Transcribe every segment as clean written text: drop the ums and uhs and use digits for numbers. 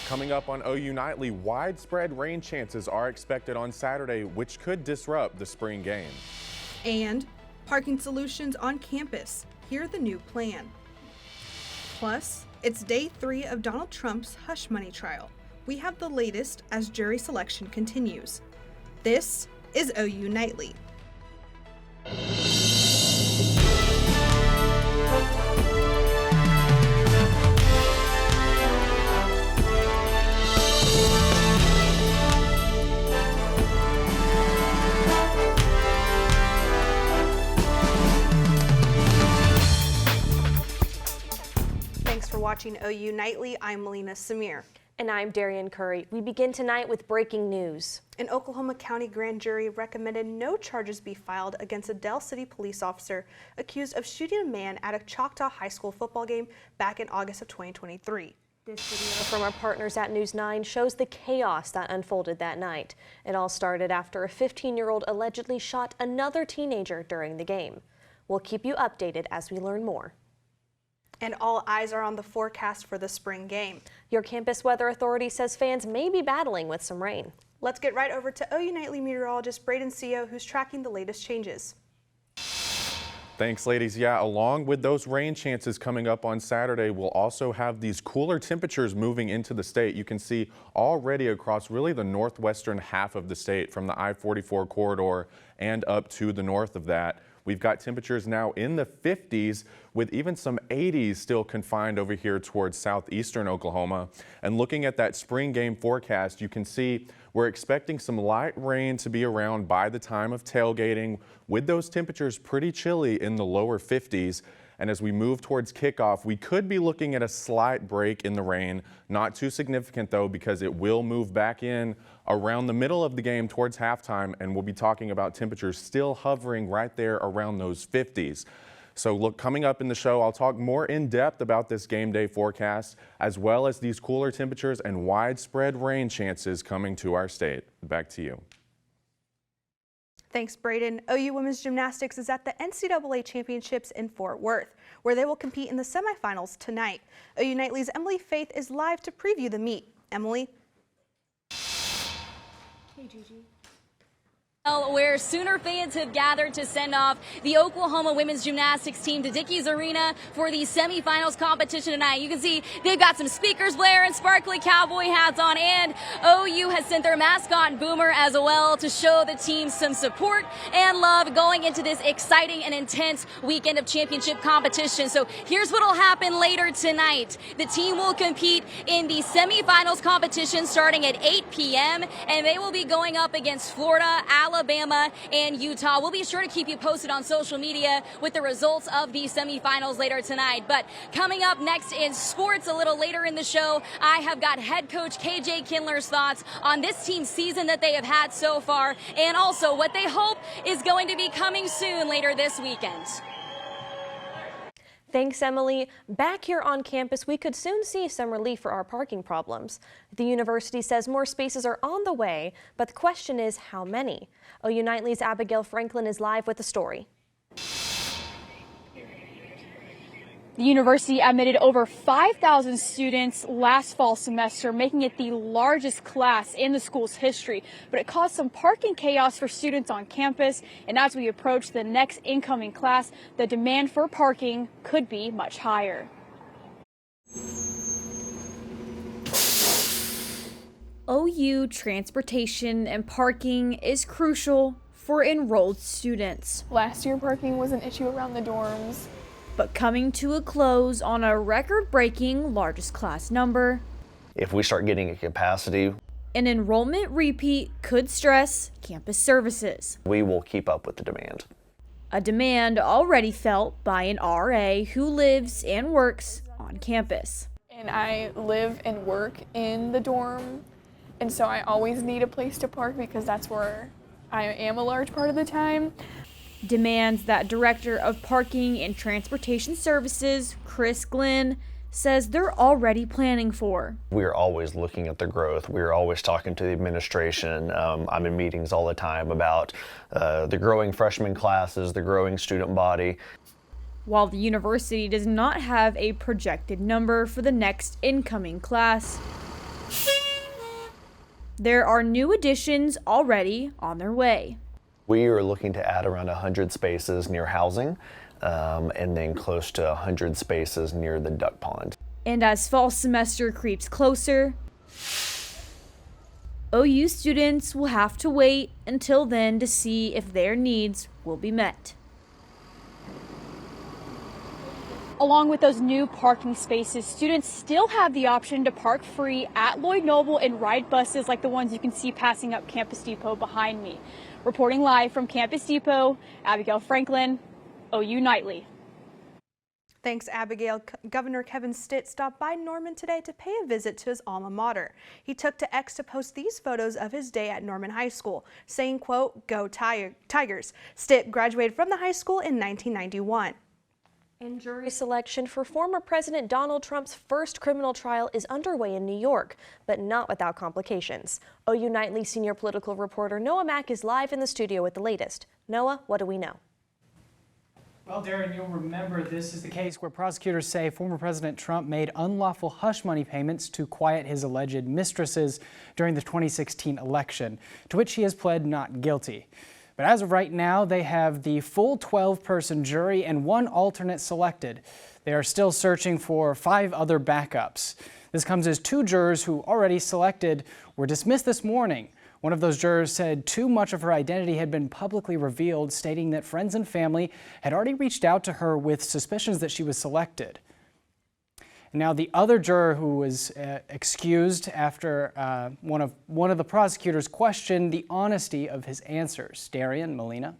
Coming up on OU Nightly, widespread rain chances are expected on Saturday, which could disrupt the spring game. And parking solutions on campus. Hear the new plan. Plus, it's day 3 of Donald Trump's hush money trial. We have the latest as jury selection continues. This is OU Nightly. Thanks for watching OU Nightly. I'm Melina Samir. And I'm Darian Curry. We begin tonight with breaking news. An Oklahoma County grand jury recommended no charges be filed against a Del City police officer accused of shooting a man at a Choctaw High School football game back in August of 2023. This video from our partners at News 9 shows the chaos that unfolded that night. It all started after a 15-year-old allegedly shot another teenager during the game. We'll keep you updated as we learn more. And all eyes are on the forecast for the spring game. Your campus weather authority says fans may be battling with some rain. Let's get right over to OU Nightly meteorologist Braden Seo, who's tracking the latest changes. Thanks, ladies. Yeah, along with those rain chances coming up on Saturday, we'll also have these cooler temperatures moving into the state. You can see already across really the northwestern half of the state from the I-44 corridor and up to the north of that. We've got temperatures now in the 50s with even some 80s still confined over here towards southeastern Oklahoma. And looking at that spring game forecast, you can see we're expecting some light rain to be around by the time of tailgating, with those temperatures pretty chilly in the lower 50s. And as we move towards kickoff, we could be looking at a slight break in the rain. Not too significant though, because it will move back in around the middle of the game towards halftime, and we'll be talking about temperatures still hovering right there around those 50s. So look, coming up in the show, I'll talk more in depth about this game day forecast, as well as these cooler temperatures and widespread rain chances coming to our state. Back to you. Thanks, Braden. OU Women's Gymnastics is at the NCAA Championships in Fort Worth, where they will compete in the semifinals tonight. OU Nightly's Emily Faith is live to preview the meet. Emily? Hey, Gigi. Where Sooner fans have gathered to send off the Oklahoma women's gymnastics team to Dickies Arena for the semifinals competition tonight. You can see they've got some speakers blaring, sparkly cowboy hats on, and OU has sent their mascot Boomer as well to show the team some support and love going into this exciting and intense weekend of championship competition. So here's what will happen later tonight. The team will compete in the semifinals competition starting at 8 p.m. and they will be going up against Florida, Alabama, and Utah. We'll be sure to keep you posted on social media with the results of the semifinals later tonight. But coming up next in sports a little later in the show, I have got head coach KJ Kindler's thoughts on this team's season that they have had so far, and also what they hope is going to be coming soon later this weekend. Thanks, Emily. Back here on campus, we could soon see some relief for our parking problems. The university says more spaces are on the way, but the question is how many? OU Nightly's Abigail Franklin is live with the story. The university admitted over 5,000 students last fall semester, making it the largest class in the school's history. But it caused some parking chaos for students on campus. And as we approach the next incoming class, the demand for parking could be much higher. OU transportation and parking is crucial for enrolled students. Last year, parking was an issue around the dorms. But coming to a close on a record-breaking largest class number, if we start getting a capacity, an enrollment repeat could stress campus services. We will keep up with the demand. A demand already felt by an RA who lives and works on campus. And I live and work in the dorm, and so I always need a place to park because that's where I am a large part of the time. Demands that Director of Parking and Transportation Services, Chris Glenn, says they're already planning for. We're always looking at the growth. We're always talking to the administration. I'm in meetings all the time about the growing freshman classes, the growing student body. While the university does not have a projected number for the next incoming class, There are new additions already on their way. We are looking to add around 100 spaces near housing and then close to 100 spaces near the duck pond. And as fall semester creeps closer, OU students will have to wait until then to see if their needs will be met. Along with those new parking spaces, students still have the option to park free at Lloyd Noble and ride buses like the ones you can see passing up Campus Depot behind me. Reporting live from Campus Depot, Abigail Franklin, OU Nightly. Thanks, Abigail. Governor Kevin Stitt stopped by Norman today to pay a visit to his alma mater. He took to X to post these photos of his day at Norman High School, saying, quote, "Go Tigers." Stitt graduated from the high school in 1991. And jury selection for former President Donald Trump's first criminal trial is underway in New York, but not without complications. OU Nightly senior political reporter Noah Mack is live in the studio with the latest. Noah, what do we know? Well, Darren, you'll remember this is the case where prosecutors say former President Trump made unlawful hush money payments to quiet his alleged mistresses during the 2016 election, to which he has pled not guilty. But as of right now, they have the full 12-person jury and one alternate selected. They are still searching for 5 other backups. This comes as 2 jurors who already selected were dismissed this morning. One of those jurors said too much of her identity had been publicly revealed, stating that friends and family had already reached out to her with suspicions that she was selected. And now the other juror who was excused after one of the prosecutors questioned the honesty of his answers. Darian, Melina.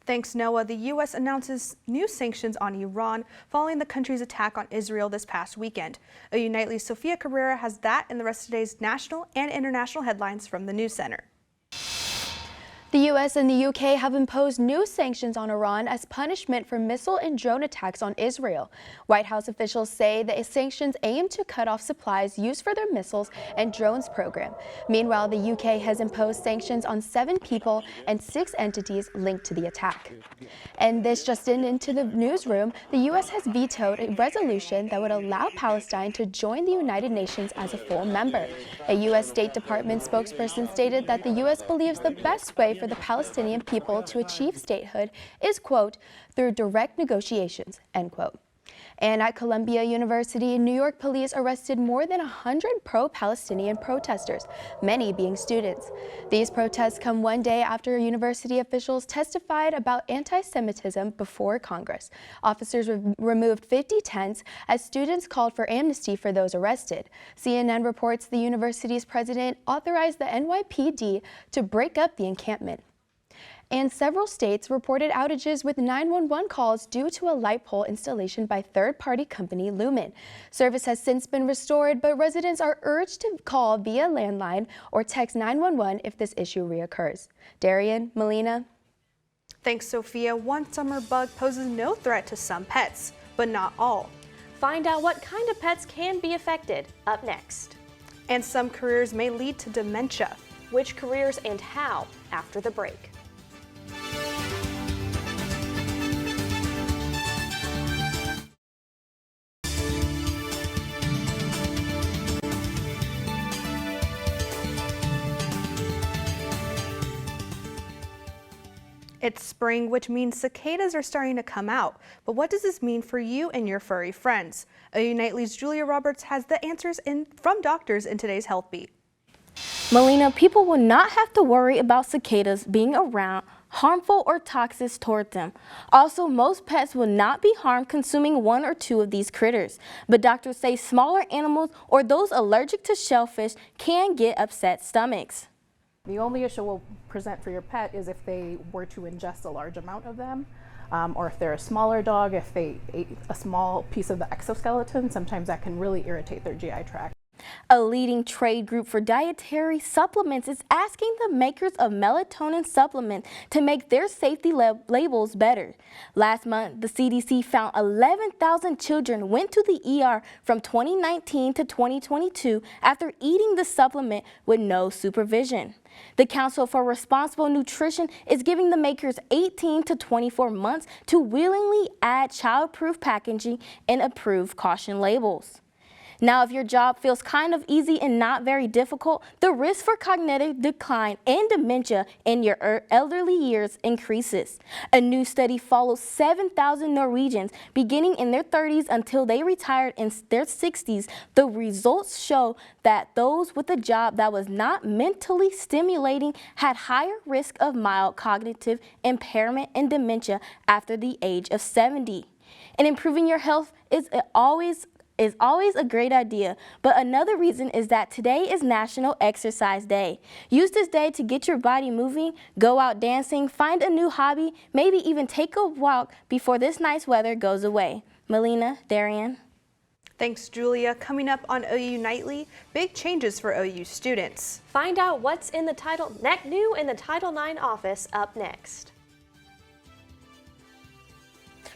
Thanks, Noah. The U.S. announces new sanctions on Iran following the country's attack on Israel this past weekend. OU Nightly's Sophia Cabrera has that and the rest of today's national and international headlines from the News Center. The U.S. and the UK have imposed new sanctions on Iran as punishment for missile and drone attacks on Israel. White House officials say the sanctions aim to cut off supplies used for their missiles and drones program. Meanwhile, the UK has imposed sanctions on 7 people and 6 entities linked to the attack. And this just into the newsroom, the U.S. has vetoed a resolution that would allow Palestine to join the United Nations as a full member. A U.S. State Department spokesperson stated that the U.S. believes the best way for the Palestinian people to achieve statehood is, quote, through direct negotiations, end quote. And at Columbia University, New York police arrested more than 100 pro-Palestinian protesters, many being students. These protests come one day after university officials testified about anti-Semitism before Congress. Officers removed 50 tents as students called for amnesty for those arrested. CNN reports the university's president authorized the NYPD to break up the encampment. And several states reported outages with 911 calls due to a light pole installation by third-party company Lumen. Service has since been restored, but residents are urged to call via landline or text 911 if this issue reoccurs. Darian, Melina. Thanks, Sophia. One summer bug poses no threat to some pets, but not all. Find out what kind of pets can be affected up next. And some careers may lead to dementia. Which careers and how after the break. It's spring, which means cicadas are starting to come out. But what does this mean for you and your furry friends? OU Nightly's Julia Roberts has the answers from doctors in today's Health Beat. Melina, people will not have to worry about cicadas being around, harmful or toxic towards them. Also, most pets will not be harmed consuming 1 or 2 of these critters. But doctors say smaller animals or those allergic to shellfish can get upset stomachs. The only issue will present for your pet is if they were to ingest a large amount of them, or if they're a smaller dog, if they ate a small piece of the exoskeleton, sometimes that can really irritate their GI tract. A leading trade group for dietary supplements is asking the makers of melatonin supplements to make their safety labels better. Last month, the CDC found 11,000 children went to the ER from 2019 to 2022 after eating the supplement with no supervision. The Council for Responsible Nutrition is giving the makers 18 to 24 months to willingly add child-proof packaging and approve caution labels. Now, if your job feels kind of easy and not very difficult, the risk for cognitive decline and dementia in your elderly years increases. A new study follows 7,000 Norwegians beginning in their 30s until they retired in their 60s. The results show that those with a job that was not mentally stimulating had higher risk of mild cognitive impairment and dementia after the age of 70. And improving your health is always a great idea, but another reason is that today is National Exercise Day. Use this day to get your body moving, go out dancing, find a new hobby, maybe even take a walk before this nice weather goes away. Melina, Darian. Thanks, Julia. Coming up on OU Nightly, big changes for OU students. Find out what's in the new in the Title IX office up next.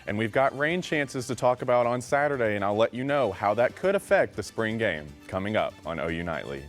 And we've got rain chances to talk about on Saturday, and I'll let you know how that could affect the spring game coming up on OU Nightly.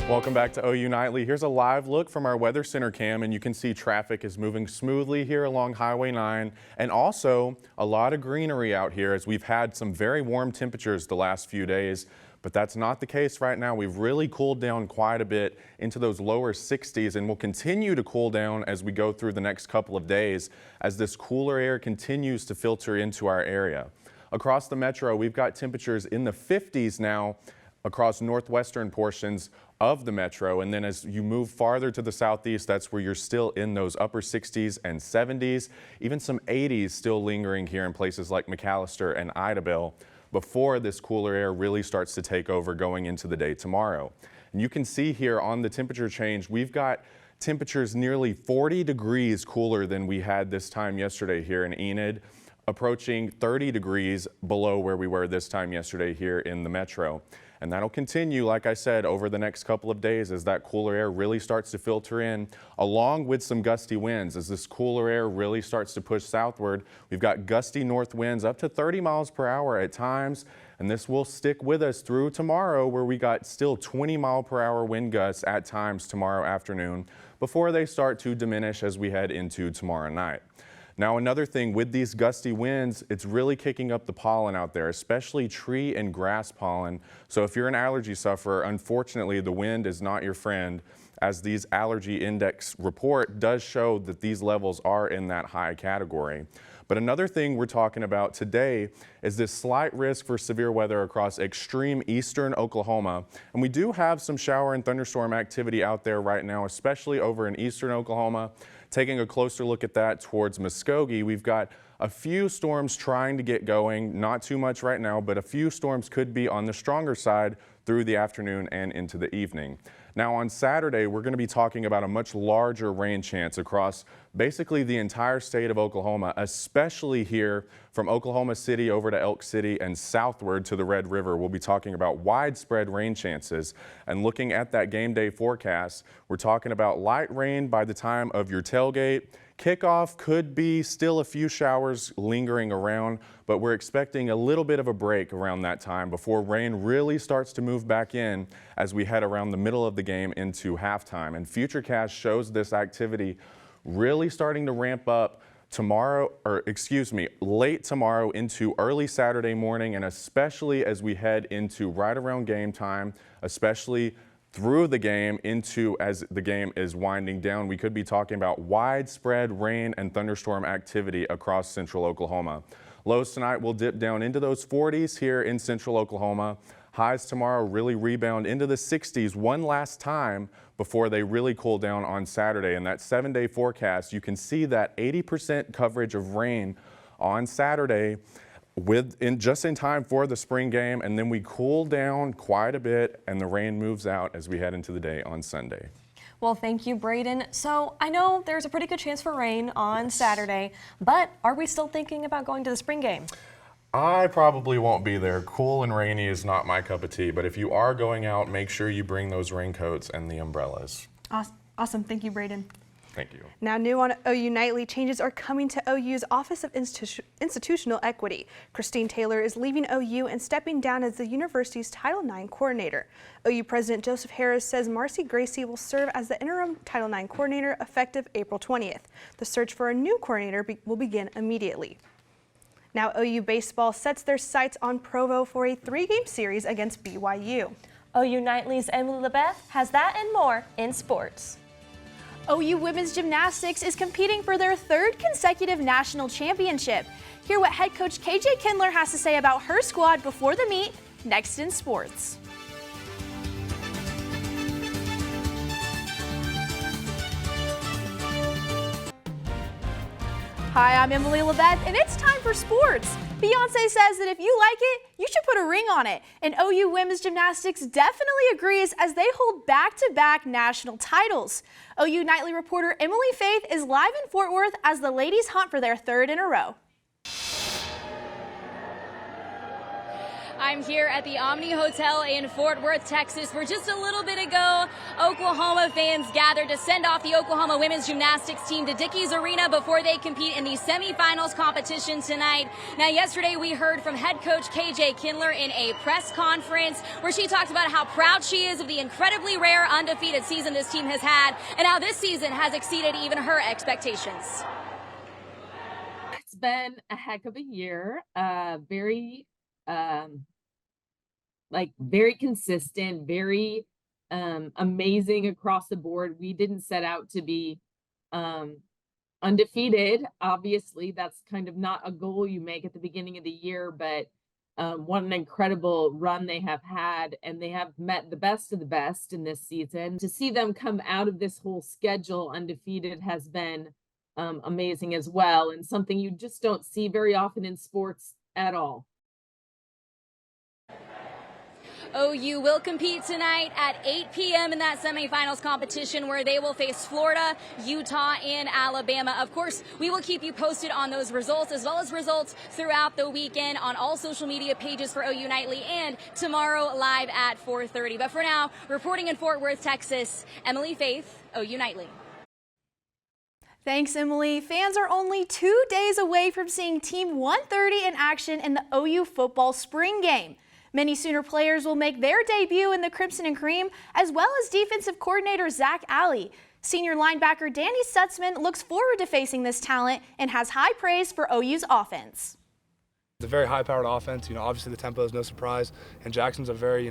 Welcome back to OU Nightly. Here's a live look from our Weather Center cam, and you can see traffic is moving smoothly here along Highway 9, and also a lot of greenery out here as we've had some very warm temperatures the last few days. But that's not the case right now. We've really cooled down quite a bit into those lower 60s, and we'll continue to cool down as we go through the next couple of days as this cooler air continues to filter into our area. Across the metro, we've got temperatures in the 50s now across northwestern portions of the metro, and then as you move farther to the southeast, that's where you're still in those upper 60s and 70s, even some 80s still lingering here in places like McAllister and Idabel, before this cooler air really starts to take over going into the day tomorrow. And you can see here on the temperature change, we've got temperatures nearly 40 degrees cooler than we had this time yesterday here in Enid, approaching 30 degrees below where we were this time yesterday here in the metro. And that'll continue, like I said, over the next couple of days as that cooler air really starts to filter in, along with some gusty winds. As this cooler air really starts to push southward, we've got gusty north winds up to 30 miles per hour at times, and this will stick with us through tomorrow, where we got still 20-mile-per-hour wind gusts at times tomorrow afternoon before they start to diminish as we head into tomorrow night. Now, another thing with these gusty winds, it's really kicking up the pollen out there, especially tree and grass pollen. So if you're an allergy sufferer, unfortunately, the wind is not your friend, as these allergy index report does show that these levels are in that high category. But another thing we're talking about today is this slight risk for severe weather across extreme eastern Oklahoma. And we do have some shower and thunderstorm activity out there right now, especially over in eastern Oklahoma. Taking a closer look at that towards Muskogee, we've got a few storms trying to get going, not too much right now, but a few storms could be on the stronger side through the afternoon and into the evening. Now on Saturday, we're going to be talking about a much larger rain chance across basically the entire state of Oklahoma, especially here from Oklahoma City over to Elk City and southward to the Red River. We'll be talking about widespread rain chances, and looking at that game day forecast, we're talking about light rain by the time of your tailgate. Kickoff could be still a few showers lingering around, but we're expecting a little bit of a break around that time before rain really starts to move back in as we head around the middle of the game into halftime. And Futurecast shows this activity really starting to ramp up late tomorrow into early Saturday morning, and especially as we head into right around game time, especially through the game into as the game is winding down. We could be talking about widespread rain and thunderstorm activity across central Oklahoma. Lows tonight will dip down into those 40s here in central Oklahoma. Highs tomorrow really rebound into the 60s one last time before they really cool down on Saturday. In that 7-day forecast, you can see that 80% coverage of rain on Saturday just in time for the spring game, and then we cool down quite a bit and the rain moves out as we head into the day on Sunday. Well, thank you, Braden. So I know there's a pretty good chance for rain on Saturday, but are we still thinking about going to the spring game? I probably won't be there. Cool and rainy is not my cup of tea, but if you are going out, make sure you bring those raincoats and the umbrellas. Awesome. Thank you, Braden. Thank you. Now, new on OU Nightly, changes are coming to OU's Office of Institutional Equity. Christine Taylor is leaving OU and stepping down as the university's Title IX coordinator. OU President Joseph Harris says Marcy Gracie will serve as the interim Title IX coordinator effective April 20th. The search for a new coordinator will begin immediately. Now OU baseball sets their sights on Provo for a 3-game series against BYU. OU Nightly's Emily LeBeth has that and more in sports. OU women's gymnastics is competing for their 3rd consecutive national championship. Hear what head coach KJ Kindler has to say about her squad before the meet, next in sports. Hi, I'm Emily LeBeth, and it's time for sports. Beyonce says that if you like it, you should put a ring on it. And OU women's gymnastics definitely agrees as they hold back-to-back national titles. OU Nightly reporter Emily Faith is live in Fort Worth as the ladies hunt for their 3rd in a row. I'm here at the Omni Hotel in Fort Worth, Texas, where just a little bit ago, Oklahoma fans gathered to send off the Oklahoma women's gymnastics team to Dickies Arena before they compete in the semifinals competition tonight. Now, yesterday we heard from head coach KJ Kindler in a press conference where she talked about how proud she is of the incredibly rare undefeated season this team has had and how this season has exceeded even her expectations. It's been a heck of a year, very consistent, very amazing across the board. We didn't set out to be undefeated. Obviously, that's kind of not a goal you make at the beginning of the year, but what an incredible run they have had, and they have met the best of the best in this season. To see them come out of this whole schedule undefeated has been amazing as well, and something you just don't see very often in sports at all. OU will compete tonight at 8 p.m. in that semifinals competition where they will face Florida, Utah, and Alabama. Of course, we will keep you posted on those results as well as results throughout the weekend on all social media pages for OU Nightly and tomorrow live at 4:30. But for now, reporting in Fort Worth, Texas, Emily Faith, OU Nightly. Thanks, Emily. Fans are only 2 days away from seeing Team 130 in action in the OU football spring game. Many Sooner players will make their debut in the Crimson and Cream, as well as defensive coordinator Zach Alley. Senior linebacker Danny Stutzman looks forward to facing this talent and has high praise for OU's offense. It's a very high-powered offense. Obviously the tempo is no surprise, and Jackson's a very,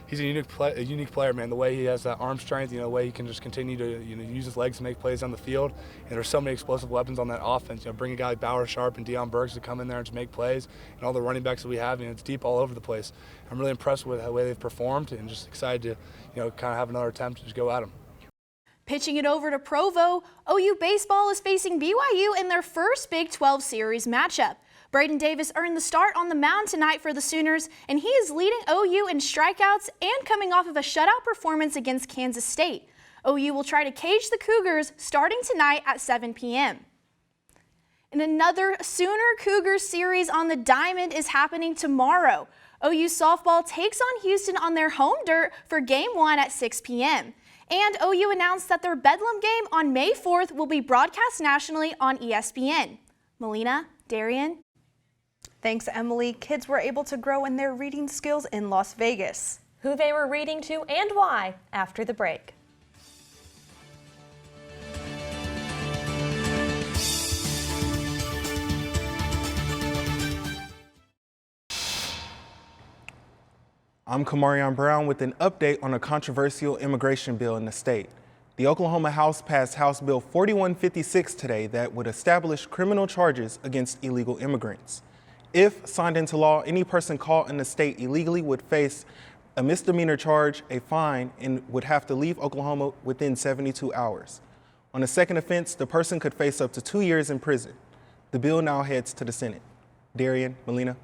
he's a unique player, man. The way he has that arm strength, the way he can just continue to, use his legs to make plays on the field. And there's so many explosive weapons on that offense. Bring a guy like Bauer Sharp and Deion Burks to come in there and just make plays, and all the running backs that we have, it's deep all over the place. I'm really impressed with the way they've performed, and just excited to, kind of have another attempt to just go at them. Pitching it over to Provo, OU baseball is facing BYU in their first Big 12 series matchup. Braden Davis earned the start on the mound tonight for the Sooners, and he is leading OU in strikeouts and coming off of a shutout performance against Kansas State. OU will try to cage the Cougars starting tonight at 7 p.m. And another Sooner Cougars series on the diamond is happening tomorrow. OU softball takes on Houston on their home dirt for Game 1 at 6 p.m. And OU announced that their Bedlam game on May 4th will be broadcast nationally on ESPN. Melina, Darian. Thanks, Emily. Kids were able to grow in their reading skills in Las Vegas. Who they were reading to and why after the break. I'm Kamarion Brown with an update on a controversial immigration bill in the state. The Oklahoma House passed House Bill 4156 today that would establish criminal charges against illegal immigrants. If signed into law, any person caught in the state illegally would face a misdemeanor charge, a fine, and would have to leave Oklahoma within 72 hours. On a second offense, the person could face up to 2 years in prison. The bill now heads to the Senate. Darian, Melina.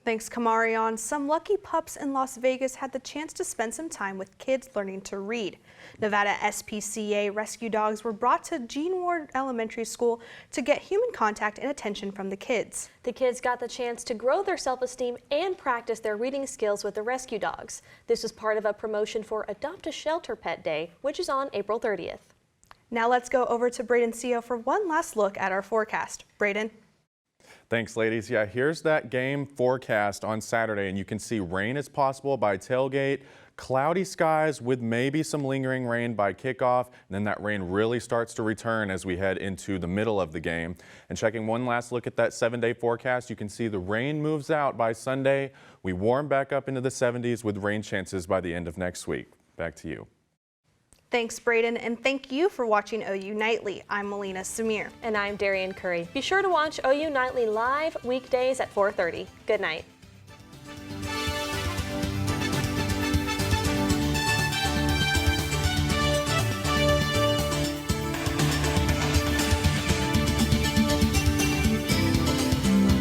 Thanks, Kamarion. Some lucky pups in Las Vegas had the chance to spend some time with kids learning to read. Nevada SPCA rescue dogs were brought to Gene Ward Elementary School to get human contact and attention from the kids. The kids got the chance to grow their self-esteem and practice their reading skills with the rescue dogs. This was part of a promotion for Adopt a Shelter Pet Day, which is on April 30th. Now let's go over to Braden Seo for one last look at our forecast. Braden. Thanks, ladies. Yeah, here's that game forecast on Saturday, and you can see rain is possible by tailgate, cloudy skies with maybe some lingering rain by kickoff, and then that rain really starts to return as we head into the middle of the game. And checking one last look at that 7-day forecast, you can see the rain moves out by Sunday. We warm back up into the 70s with rain chances by the end of next week. Back to you. Thanks, Braden, and thank you for watching OU Nightly. I'm Melina Samir. And I'm Darian Curry. Be sure to watch OU Nightly live weekdays at 4:30. Good night.